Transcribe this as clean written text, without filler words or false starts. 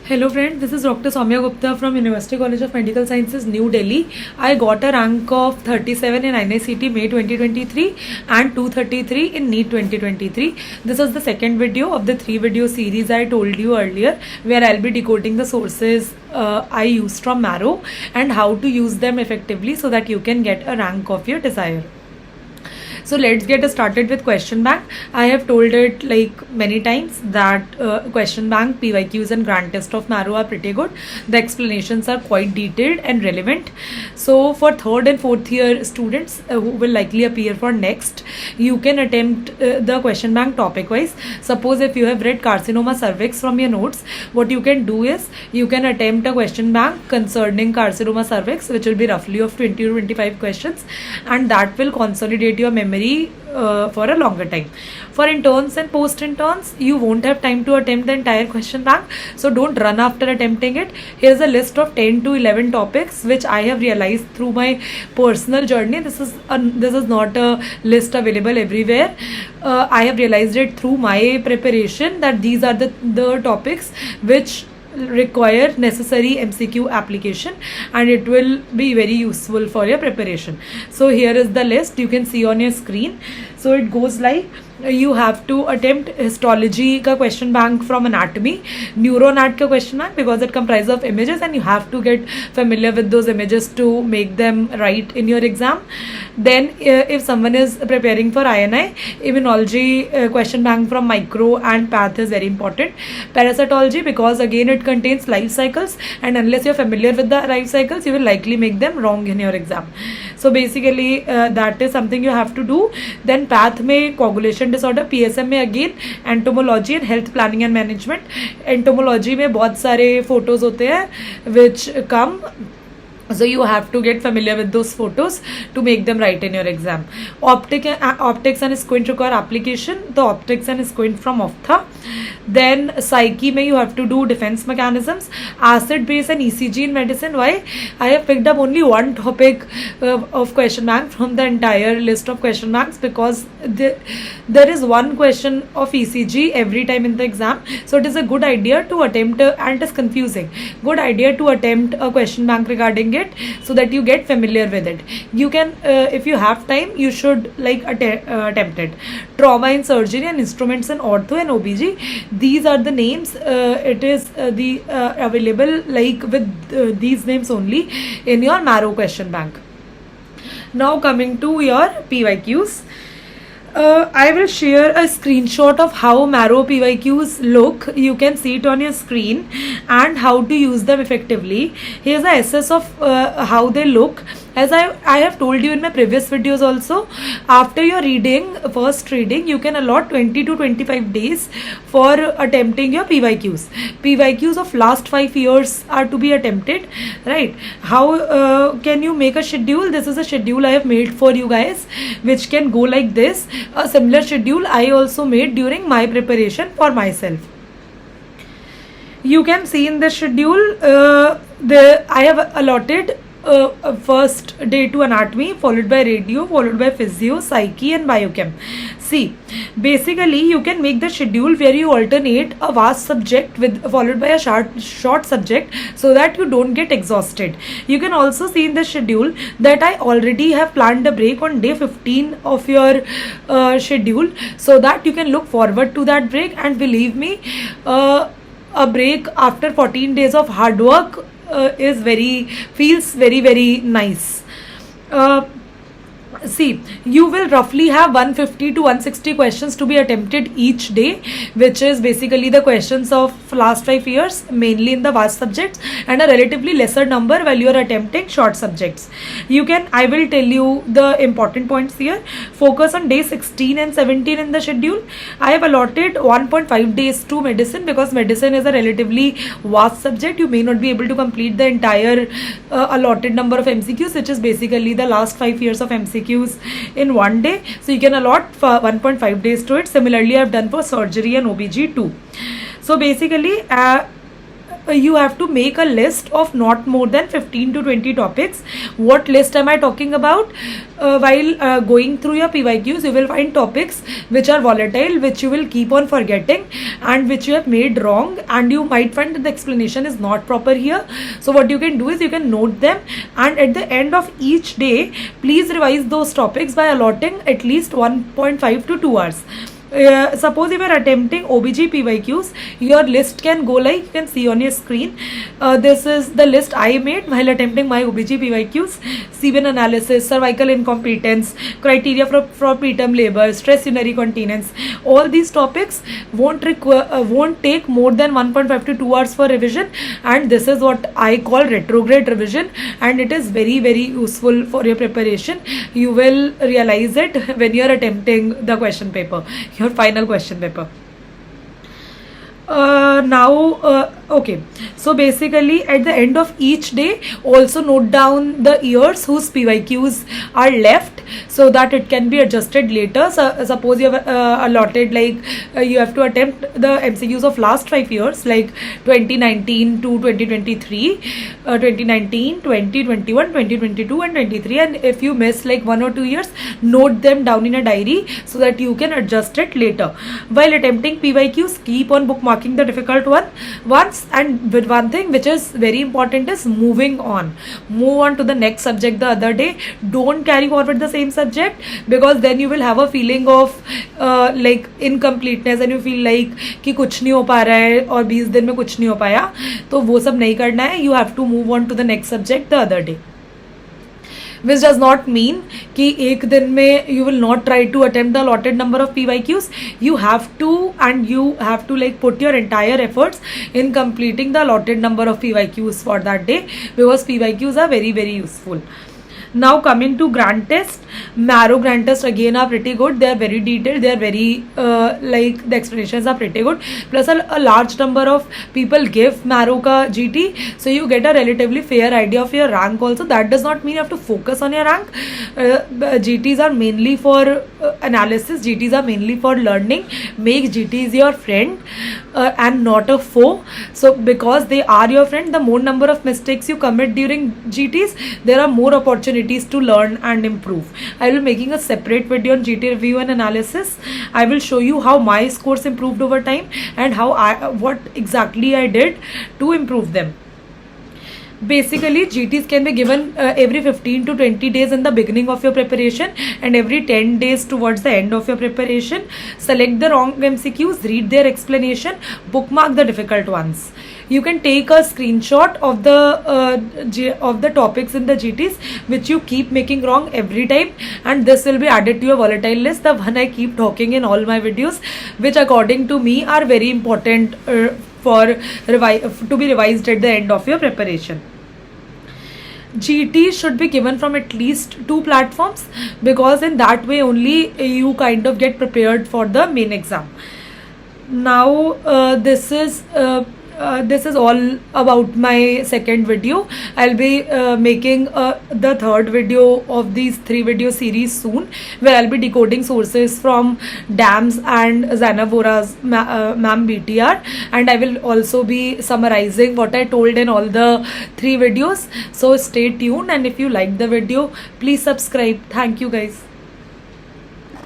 Hello friends, this is Dr. Soumya Gupta from University College of Medical Sciences, New Delhi. I got a rank of 37 in NICT May 2023 and 233 in NEET 2023. This is the second video of the 3-video series I told you earlier, where I'll be decoding the sources I used from Marrow and how to use them effectively so that you can get a rank of your desire. So let's get started with question bank. I have told it like many times that question bank, PYQs and grand test of Marrow are pretty good. The explanations are quite detailed and relevant. So for third and fourth year students who will likely appear for next, you can attempt the question bank topic wise. Suppose if you have read carcinoma cervix from your notes, what you can do is you can attempt a question bank concerning carcinoma cervix, which will be roughly of 20 to 25 questions, and that will consolidate your memory for a longer time. For interns and post interns, you won't have time to attempt the entire question bank, so don't run after attempting it. Here's a list of 10 to 11 topics which I have realized through my personal journey. This is not a list available everywhere. I have realized it through my preparation that these are the topics which require necessary MCQ application, and it will be very useful for your preparation. So here is the list you can see on your screen. So it goes like, you have to attempt histology ka question bank from anatomy, neuronat ka question bank because it comprises of images and you have to get familiar with those images to make them right in your exam. Then if someone is preparing for INI, immunology question bank from micro and path is very important. Parasitology, because again it contains life cycles, and unless you're familiar with the life cycles, you will likely make them wrong in your exam. So basically that is something you have to do. Then path में coagulation disorder, PSM में again entomology and health planning and management. Entomology में बहुत सारे photos होते हैं which come, so you have to get familiar with those photos to make them right in your exam. Optics and squint require application, the optics and squint from ophtha. Then psyche mein you have to do defense mechanisms, acid base and ECG in medicine. Why? I have picked up only one topic of question bank from the entire list of question banks, because there is one question of ECG every time in the exam, so it is a good idea to attempt and it is confusing, good idea to attempt a question bank regarding it so that you get familiar with it. You can if you have time, you should like attempt it. Trauma in surgery and instruments in ortho and OBG, these are the names. It is available like with these names only in your Marrow question bank. Now coming to your PYQs, I will share a screenshot of how Marrow PYQs look. You can see it on your screen and how to use them effectively. Here's the SS of how they look. As I have told you in my previous videos also, after your first reading, you can allot 20 to 25 days for attempting your PYQs. PYQs of last 5 years are to be attempted, right? How can you make a schedule? This is a schedule I have made for you guys, which can go like this. A similar schedule I also made during my preparation for myself. You can see in the schedule, I have allotted first day to anatomy, followed by radio, followed by physio, psyche and biochem. See, basically you can make the schedule where you alternate a vast subject with followed by a short subject so that you don't get exhausted. You can also see in the schedule that I already have planned a break on day 15 of your schedule, so that you can look forward to that break. And believe me, a break after 14 days of hard work feels very nice. See, you will roughly have 150 to 160 questions to be attempted each day, which is basically the questions of last 5 years, mainly in the vast subjects, and a relatively lesser number while you are attempting short subjects. I will tell you the important points here. Focus on day 16 and 17 in the schedule. I have allotted 1.5 days to medicine because medicine is a relatively vast subject. You may not be able to complete the entire allotted number of MCQs, which is basically the last 5 years of MCQs in one day, so you can allot 1.5 days to it. Similarly, I have done for surgery and OBG too. So basically you have to make a list of not more than 15 to 20 topics. What list am I talking about? While going through your PYQs, you will find topics which are volatile, which you will keep on forgetting, and which you have made wrong, and you might find that the explanation is not proper here. So what you can do is you can note them, and at the end of each day, please revise those topics by allotting at least 1.5 to 2 hours. Suppose if you are attempting OBG PYQs, your list can go like you can see on your screen. This is the list I made while attempting my OBG PYQs: Semen analysis, cervical incompetence, criteria for preterm labor, stress urinary continence. All these topics won't take more than 1.5 to 2 hours for revision, and this is what I call retrograde revision, and it is very, very useful for your preparation. You will realize it when you are attempting the question paper, your final question paper. Okay, so basically at the end of each day, also note down the years whose PYQs are left, so that it can be adjusted later. So suppose you have allotted like you have to attempt the MCQs of last 5 years, like 2019 to 2023, 2019, 2021, 2022 and 23, and if you miss like 1 or 2 years, note them down in a diary so that you can adjust it later. While attempting PYQs, keep on bookmarking the difficult ones, and with one thing which is very important is move on to the next subject the other day. Don't carry forward the same subject, because then you will have a feeling of like incompleteness, and you feel like कि कुछ नहीं हो पा रहा है और 20 दिन में कुछ नहीं हो पाया. तो वो सब नहीं करना है. You have to move on to the next subject the other day. Which does not mean कि एक दिन में you will not try to attempt the allotted number of PYQs. You have to like put your entire efforts in completing the allotted number of PYQs for that day, because PYQs are very, very useful. Now coming to grant test, Marrow grant test again are pretty good. They are very detailed. They are very like the explanations are pretty good. Plus a large number of people give Marrow ka GT, so you get a relatively fair idea of your rank also. That does not mean you have to focus on your rank. GTs are mainly for analysis. GTs are mainly for learning. Make GTs your friend and not a foe. So because they are your friend, the more number of mistakes you commit during GTs, there are more opportunities to learn and improve. I will be making a separate video on GT review and analysis. I will show you how my scores improved over time and what exactly I did to improve them. Basically, GTs can be given every 15 to 20 days in the beginning of your preparation and every 10 days towards the end of your preparation. Select the wrong MCQs, read their explanation, bookmark the difficult ones. You can take a screenshot of the topics in the GTs which you keep making wrong every time, and this will be added to your volatile list, the one I keep talking in all my videos, which according to me are very important to be revised at the end of your preparation. GT should be given from at least 2 platforms, because in that way only you kind of get prepared for the main exam. Now this is all about my second video. I'll be making the third video of these 3 video series soon, where I'll be decoding sources from DAMS and Zanabora's MAM BTR, and I will also be summarizing what I told in all the 3 videos. So stay tuned, and if you like the video, please subscribe. Thank you guys.